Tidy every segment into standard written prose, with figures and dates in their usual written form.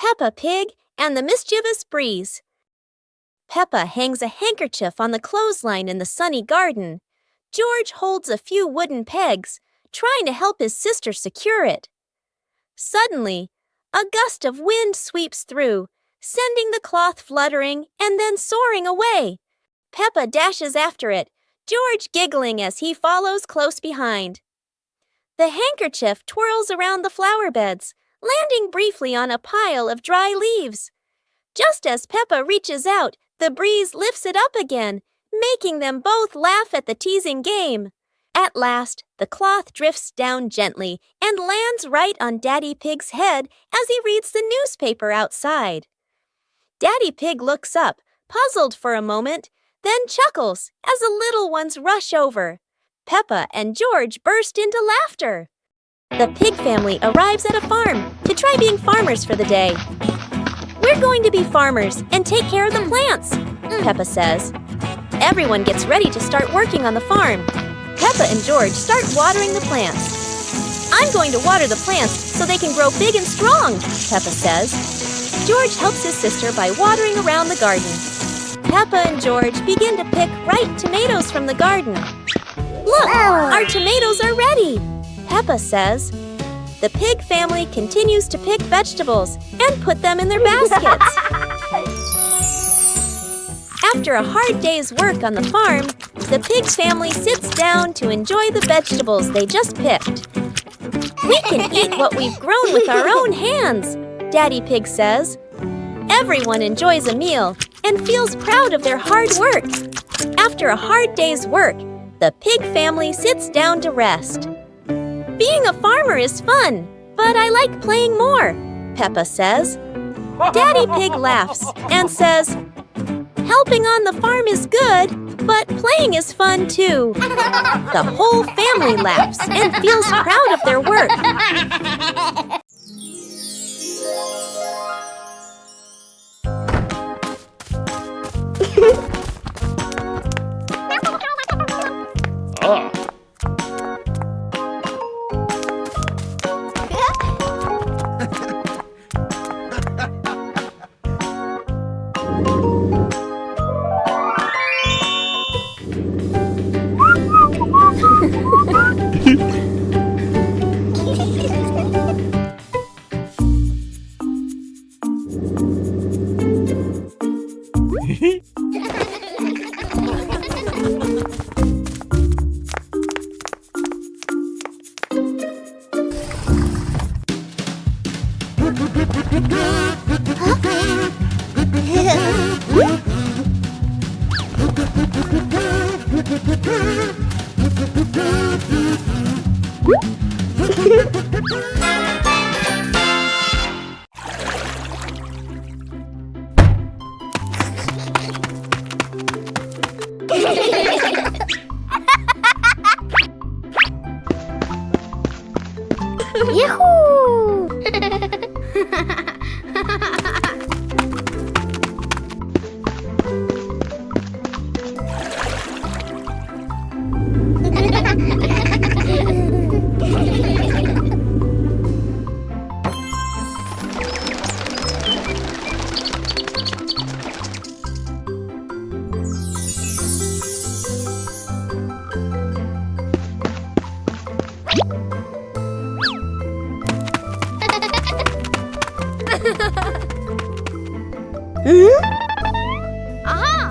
Peppa Pig and the Mischievous Breeze. Peppa hangs a handkerchief on the clothesline in the sunny garden. George holds a few wooden pegs, trying to help his sister secure it. Suddenly, a gust of wind sweeps through, sending the cloth fluttering and then soaring away. Peppa dashes after it, George giggling as he follows close behind. The handkerchief twirls around the flower beds, landing briefly on a pile of dry leaves. Just as Peppa reaches out, the breeze lifts it up again, making them both laugh at the teasing game. At last, the cloth drifts down gently and lands right on Daddy Pig's head as he reads the newspaper outside. Daddy Pig looks up, puzzled for a moment, then chuckles as the little ones rush over. Peppa and George burst into laughter. The pig family arrives at a farm to try being farmers for the day. "We're going to be farmers and take care of the plants," Peppa says. Everyone gets ready to start working on the farm. Peppa and George start watering the plants. "I'm going to water the plants so they can grow big and strong," Peppa says. George helps his sister by watering around the garden. Peppa and George begin to pick ripe tomatoes from the garden. "Look, our tomatoes are ready," Peppa says. The pig family continues to pick vegetables and put them in their baskets. After a hard day's work on the farm, the pig family sits down to enjoy the vegetables they just picked. "We can eat what we've grown with our own hands," Daddy Pig says. Everyone enjoys a meal and feels proud of their hard work. After a hard day's work, the pig family sits down to rest. "Being a farmer is fun, but I like playing more," Peppa says. Daddy Pig laughs and says, "Helping on the farm is good, but playing is fun too." The whole family laughs and feels proud of their work. Yahoo! Aha!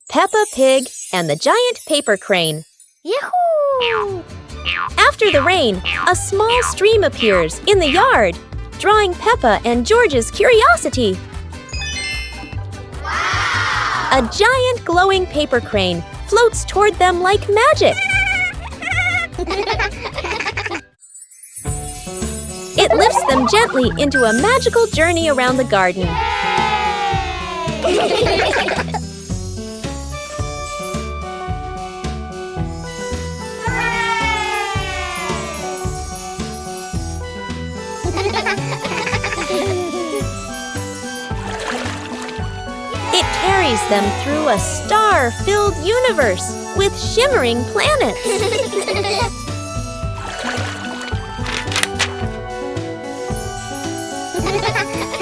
Peppa Pig and the giant paper crane. Yahoo! After the rain, a small stream appears in the yard, drawing Peppa and George's curiosity. A giant glowing paper crane floats toward them like magic. It lifts them gently into a magical journey around the garden. carries them through a star-filled universe with shimmering planets.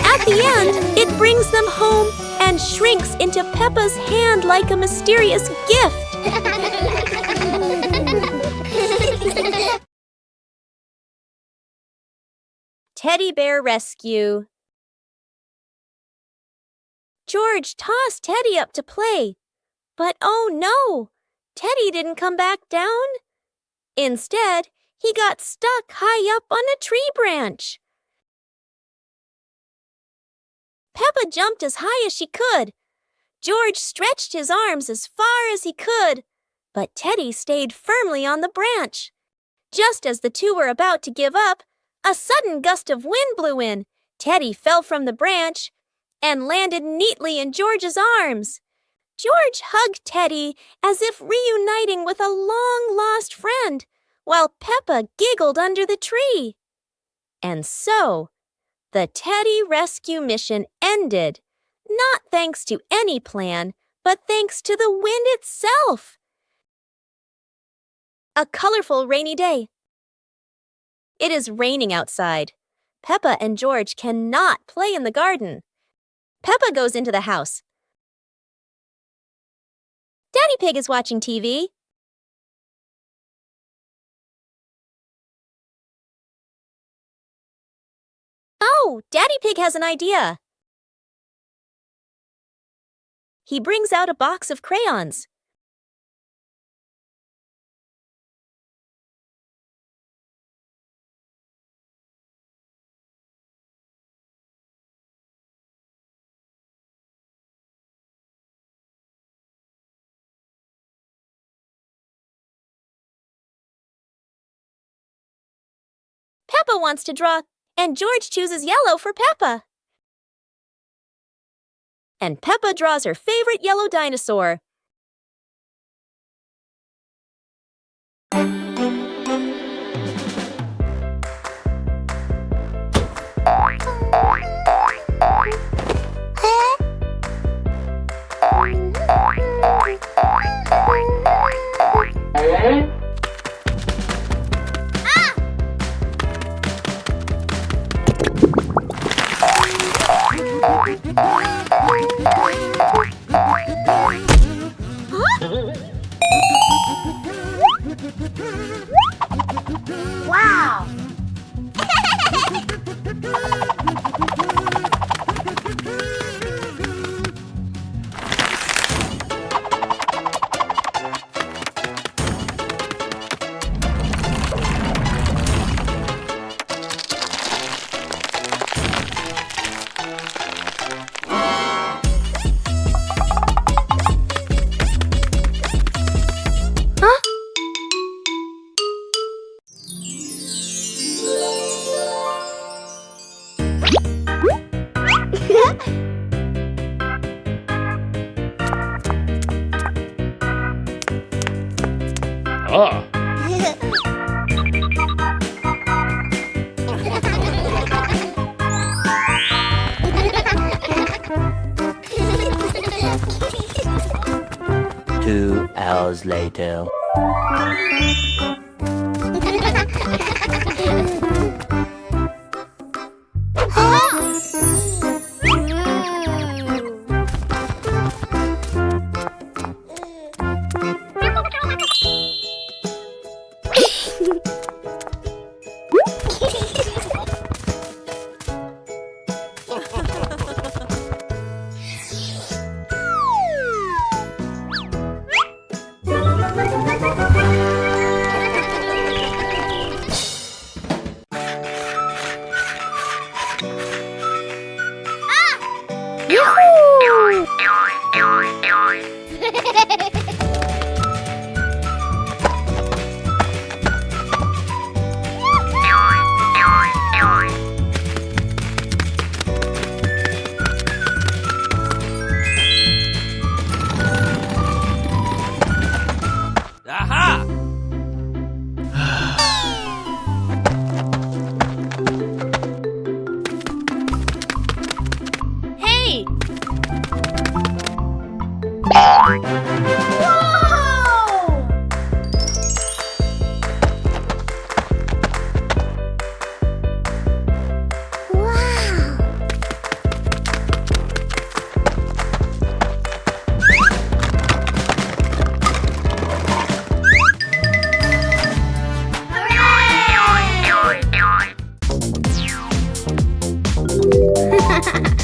At the end, it brings them home and shrinks into Peppa's hand like a mysterious gift. Teddy Bear Rescue. George tossed Teddy up to play, but oh no, Teddy didn't come back down. Instead, he got stuck high up on a tree branch. Peppa jumped as high as she could. George stretched his arms as far as he could, but Teddy stayed firmly on the branch. Just as the two were about to give up, a sudden gust of wind blew in. Teddy fell from the branch and landed neatly in George's arms. George hugged Teddy as if reuniting with a long-lost friend, while Peppa giggled under the tree. And so, the Teddy rescue mission ended, not thanks to any plan, but thanks to the wind itself. A colorful rainy day. It is raining outside. Peppa and George cannot play in the garden. Peppa goes into the house. Daddy Pig is watching TV. Oh, Daddy Pig has an idea. He brings out a box of crayons. Peppa wants to draw, and George chooses yellow for Peppa. And Peppa draws her favorite yellow dinosaur. Wow! Ah. 2 hours later. Aha! Hey! Huh?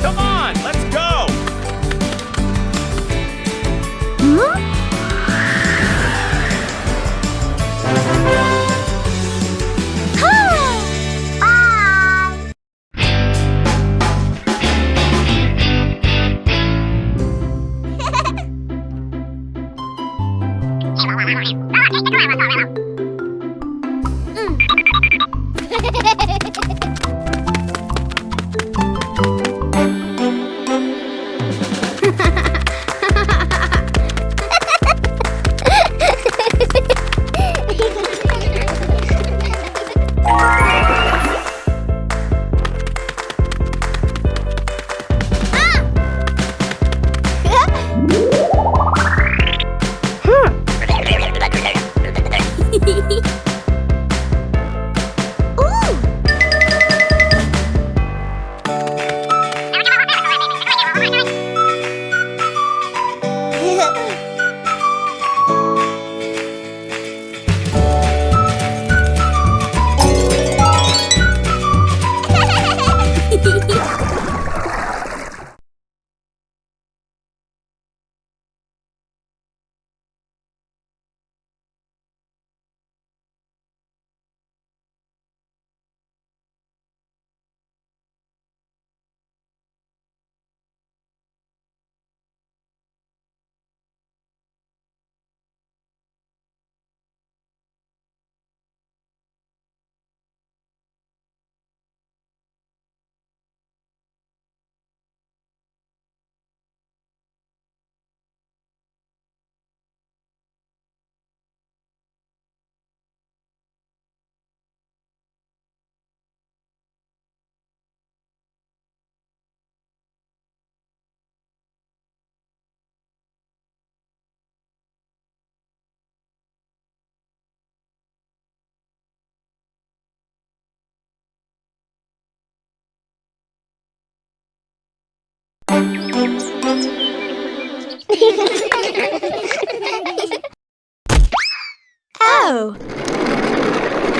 Come on, let's go! Oh! Oh!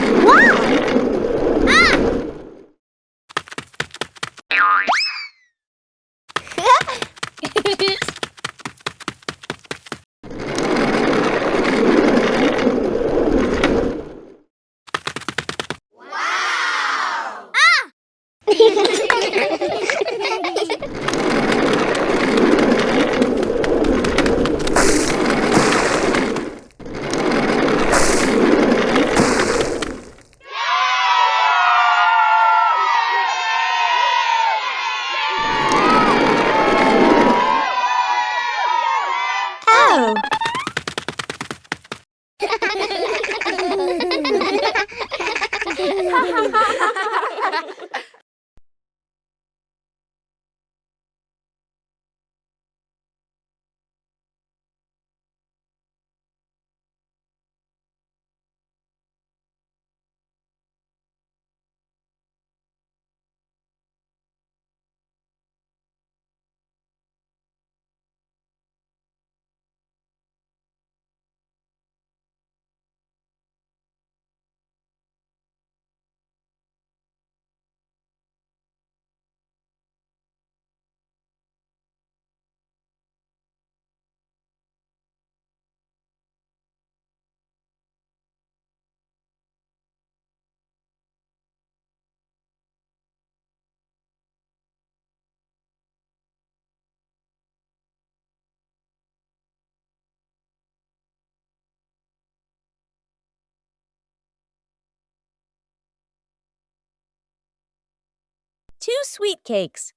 2 sweet cakes.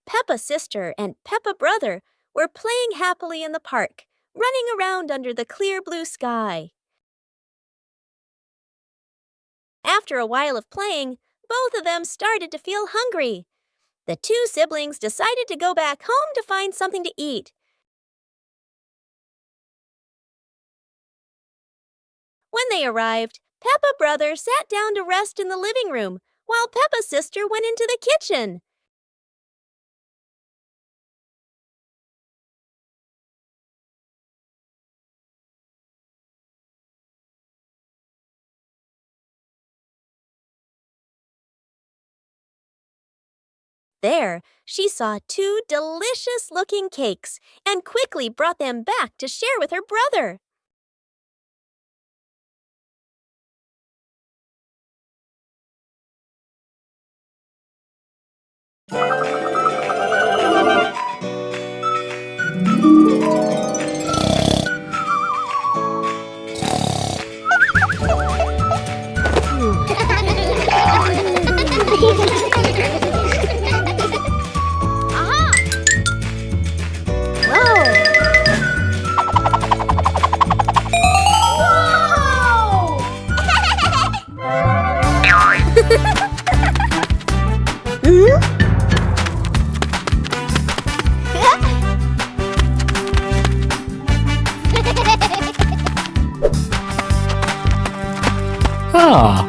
Peppa's sister and Peppa brother were playing happily in the park, running around under the clear blue sky. After a while of playing, both of them started to feel hungry. The 2 siblings decided to go back home to find something to eat. When they arrived, Peppa brother sat down to rest in the living room, while Peppa's sister went into the kitchen. There, she saw 2 delicious-looking cakes and quickly brought them back to share with her brother. Ah.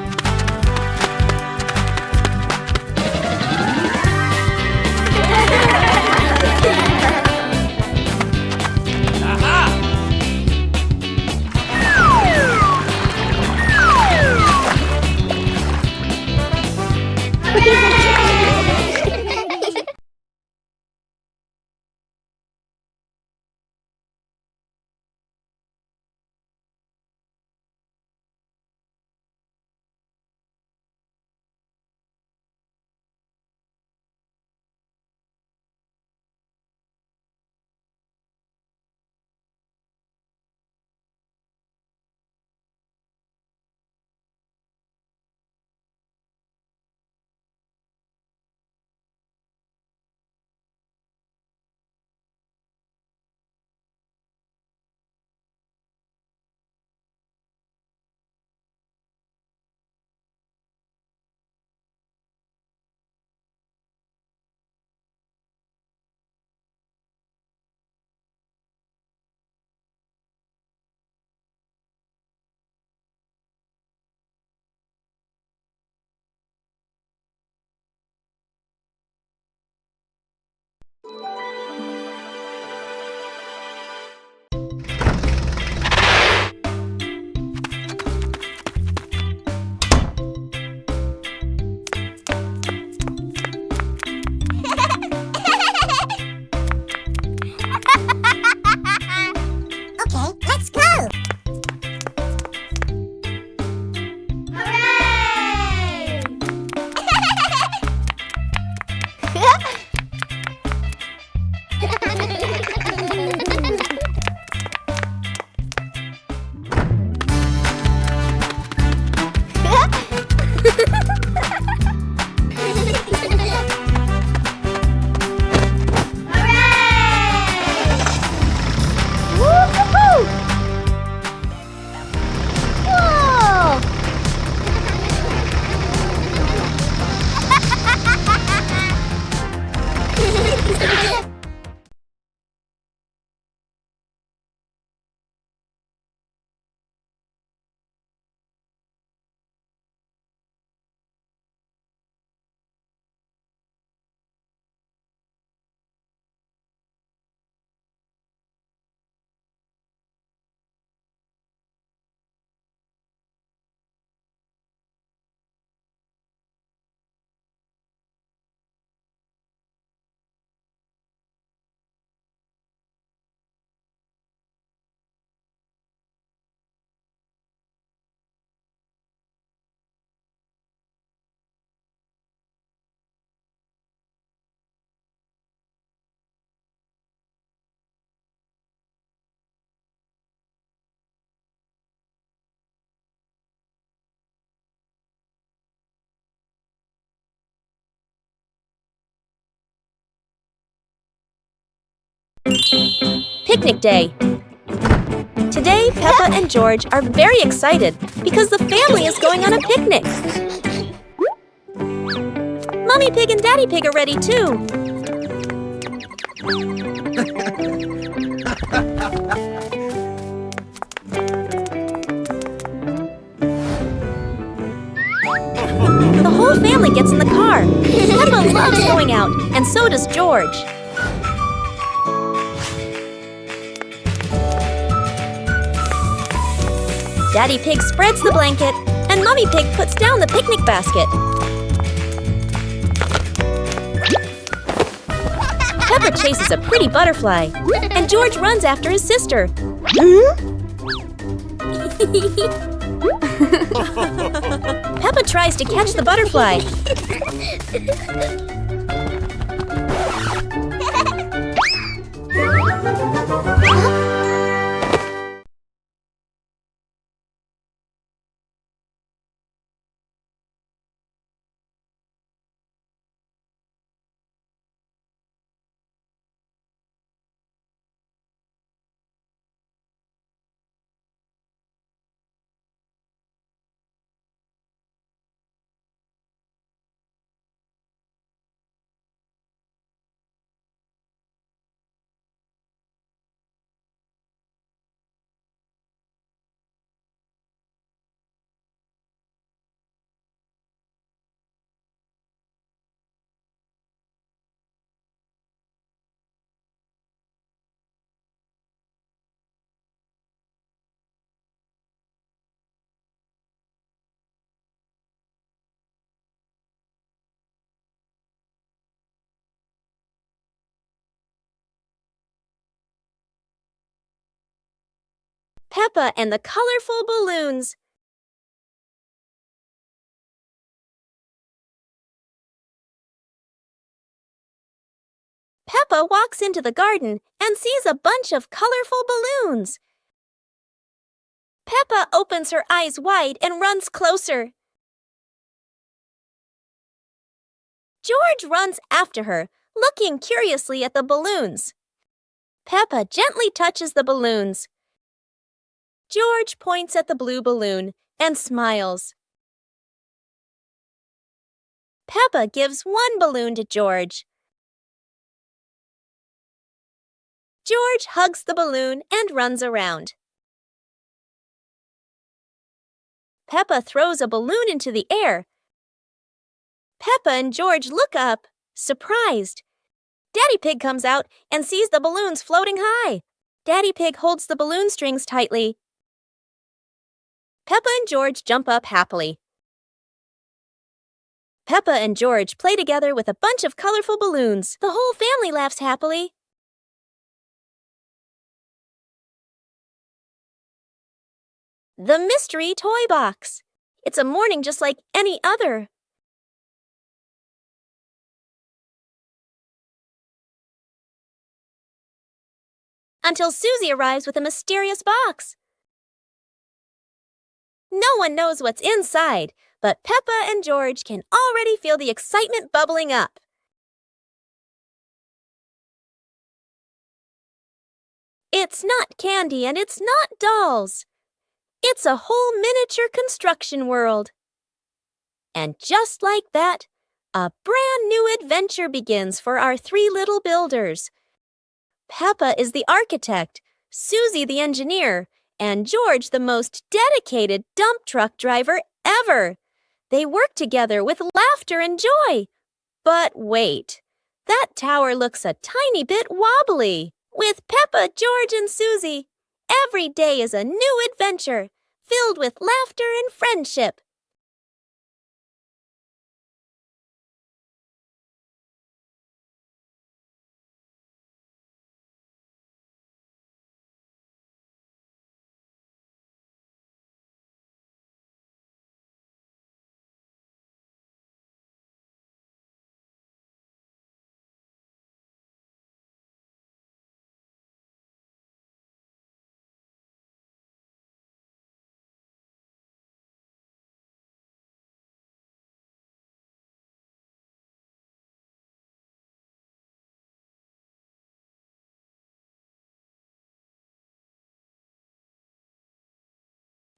Picnic day. Today, Peppa and George are very excited because the family is going on a picnic. Mommy Pig and Daddy Pig are ready too. The whole family gets in the car. Peppa loves going out, and so does George. Daddy Pig spreads the blanket, and Mommy Pig puts down the picnic basket. Peppa chases a pretty butterfly, and George runs after his sister. Peppa tries to catch the butterfly. Peppa and the colorful balloons. Peppa walks into the garden and sees a bunch of colorful balloons. Peppa opens her eyes wide and runs closer. George runs after her, looking curiously at the balloons. Peppa gently touches the balloons. George points at the blue balloon and smiles. Peppa gives one balloon to George. George hugs the balloon and runs around. Peppa throws a balloon into the air. Peppa and George look up, surprised. Daddy Pig comes out and sees the balloons floating high. Daddy Pig holds the balloon strings tightly. Peppa and George jump up happily. Peppa and George play together with a bunch of colorful balloons. The whole family laughs happily. The Mystery Toy Box. It's a morning just like any other. Until Susie arrives with a mysterious box. No one knows what's inside, but Peppa and George can already feel the excitement bubbling up. It's not candy and it's not dolls. It's a whole miniature construction world. And just like that, a brand new adventure begins for our three little builders. Peppa is the architect, Susie the engineer, and George the most dedicated dump truck driver ever. They work together with laughter and joy. But wait, that tower looks a tiny bit wobbly. With Peppa, George, and Susie, every day is a new adventure, filled with laughter and friendship.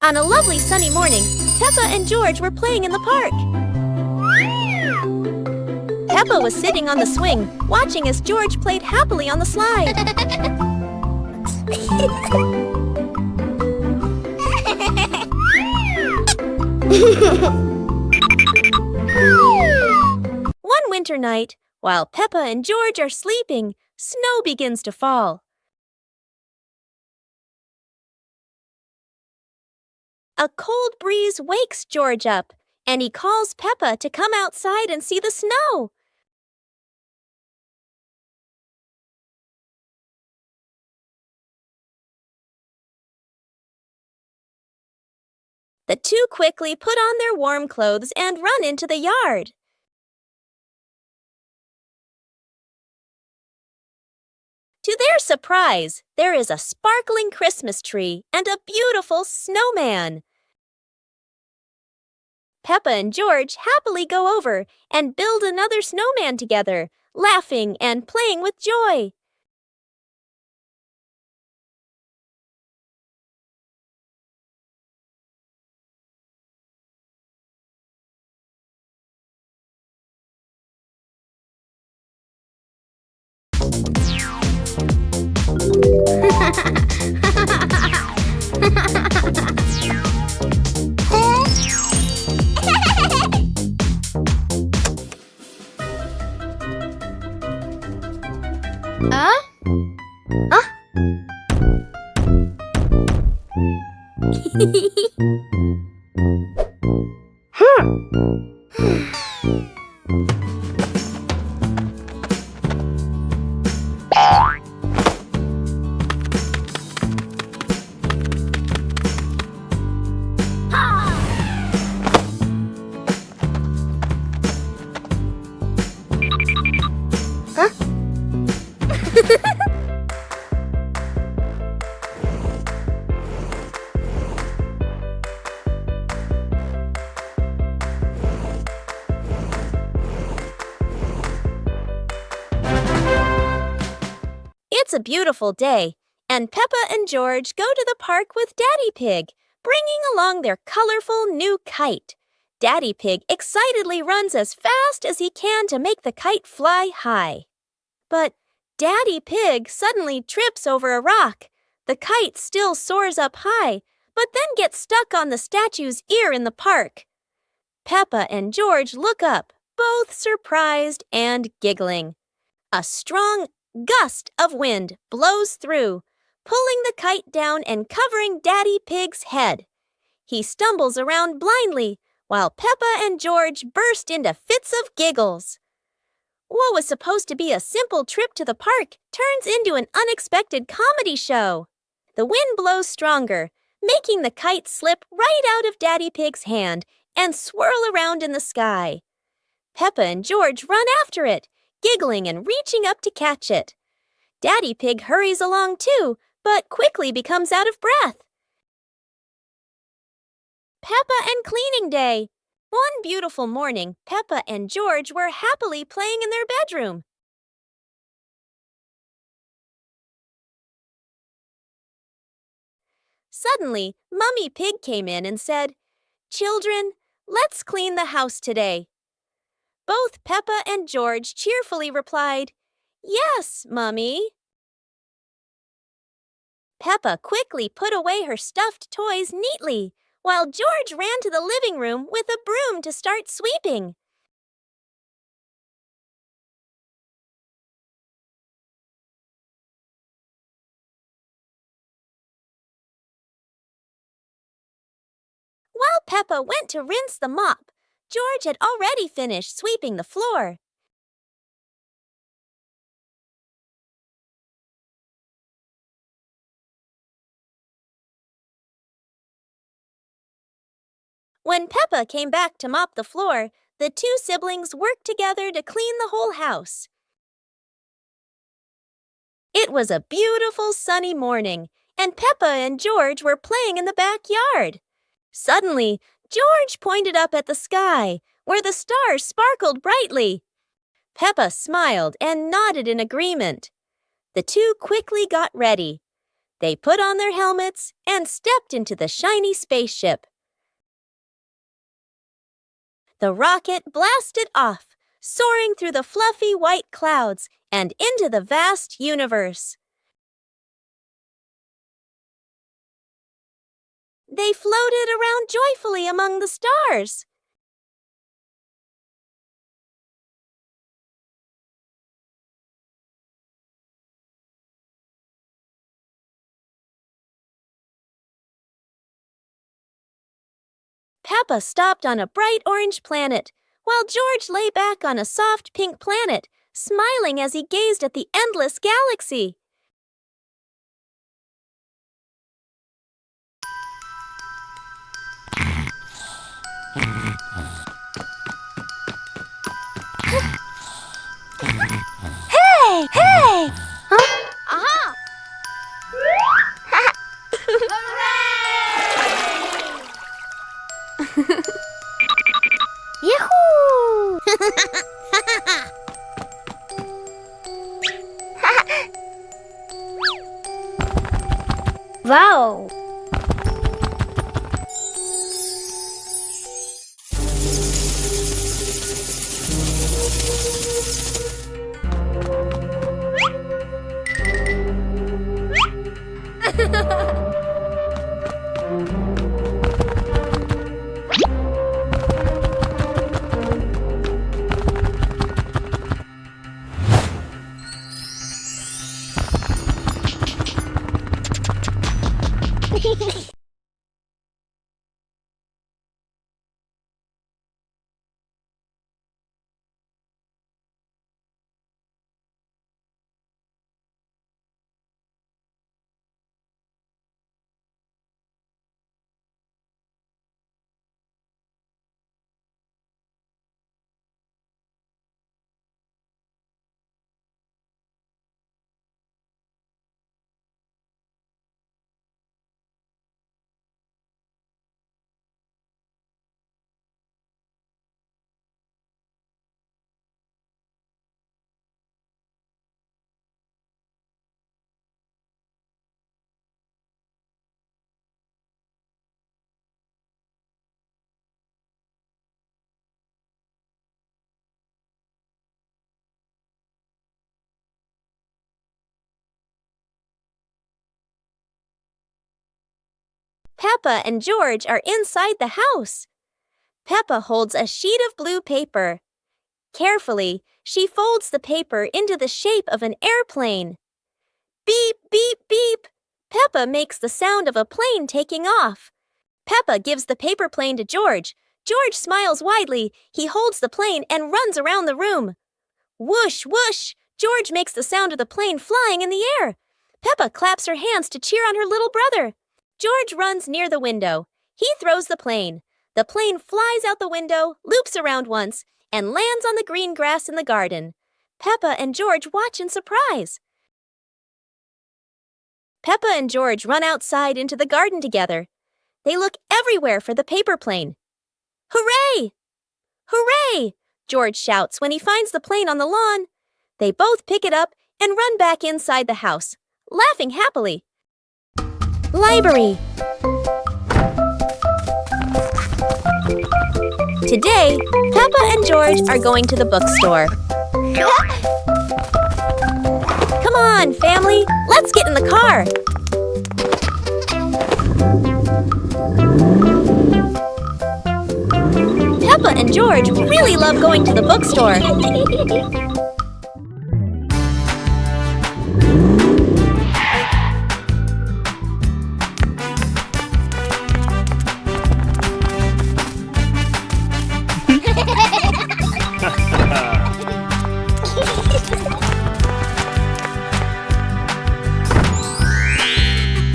On a lovely sunny morning, Peppa and George were playing in the park. Peppa was sitting on the swing, watching as George played happily on the slide. One winter night, while Peppa and George are sleeping, snow begins to fall. A cold breeze wakes George up, and he calls Peppa to come outside and see the snow. The two quickly put on their warm clothes and run into the yard. To their surprise, there is a sparkling Christmas tree and a beautiful snowman. Peppa and George happily go over and build another snowman together, laughing and playing with joy. It's a beautiful day, and Peppa and George go to the park with Daddy Pig, bringing along their colorful new kite. Daddy Pig excitedly runs as fast as he can to make the kite fly high. But Daddy Pig suddenly trips over a rock. The kite still soars up high, but then gets stuck on the statue's ear in the park. Peppa and George look up, both surprised and giggling. A strong gust of wind blows through, pulling the kite down and covering Daddy Pig's head. He stumbles around blindly, while Peppa and George burst into fits of giggles. What was supposed to be a simple trip to the park turns into an unexpected comedy show. The wind blows stronger, making the kite slip right out of Daddy Pig's hand and swirl around in the sky. Peppa and George run after it, giggling and reaching up to catch it. Daddy Pig hurries along too, but quickly becomes out of breath. Peppa and Cleaning Day. One beautiful morning, Peppa and George were happily playing in their bedroom. Suddenly, Mummy Pig came in and said, "Children, let's clean the house today." Both Peppa and George cheerfully replied, "Yes, Mummy." Peppa quickly put away her stuffed toys neatly, while George ran to the living room with a broom to start sweeping. While Peppa went to rinse the mop, George had already finished sweeping the floor. When Peppa came back to mop the floor, the two siblings worked together to clean the whole house. It was a beautiful sunny morning, and Peppa and George were playing in the backyard. Suddenly, George pointed up at the sky, where the stars sparkled brightly. Peppa smiled and nodded in agreement. The two quickly got ready. They put on their helmets and stepped into the shiny spaceship. The rocket blasted off, soaring through the fluffy white clouds and into the vast universe. They floated around joyfully among the stars. Peppa stopped on a bright orange planet, while George lay back on a soft pink planet, smiling as he gazed at the endless galaxy. Hey! Hey! Huh? Aha! Hooray! Yahoo! Wow! Peppa and George are inside the house. Peppa holds a sheet of blue paper. Carefully, she folds the paper into the shape of an airplane. Beep, beep, beep! Peppa makes the sound of a plane taking off. Peppa gives the paper plane to George. George smiles widely. He holds the plane and runs around the room. Whoosh, whoosh! George makes the sound of the plane flying in the air. Peppa claps her hands to cheer on her little brother. George runs near the window. He throws the plane. The plane flies out the window, loops around once, and lands on the green grass in the garden. Peppa and George watch in surprise. Peppa and George run outside into the garden together. They look everywhere for the paper plane. Hooray! Hooray! George shouts when he finds the plane on the lawn. They both pick it up and run back inside the house, laughing happily. Library. Today, Peppa and George are going to the bookstore. Come on, family, let's get in the car. Peppa and George really love going to the bookstore.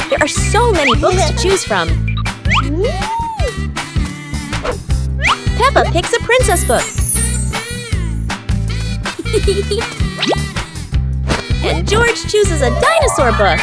There are so many books to choose from. Peppa picks a princess book. And George chooses a dinosaur book.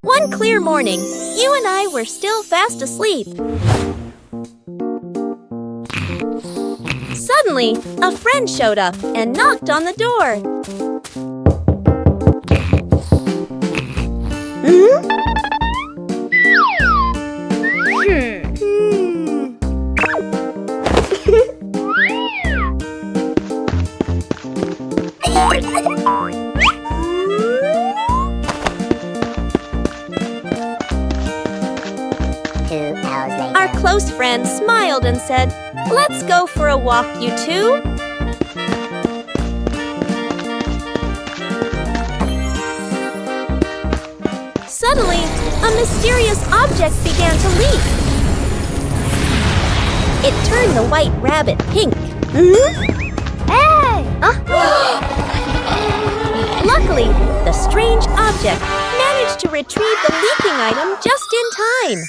One clear morning, you and I were still fast asleep. Suddenly, a friend showed up and knocked on the door. Our close friend smiled and said, "Let's go for a walk, you two." Suddenly, a mysterious object began to leak. It turned the white rabbit pink. Hey! Luckily, the strange object managed to retrieve the leaking item just in time.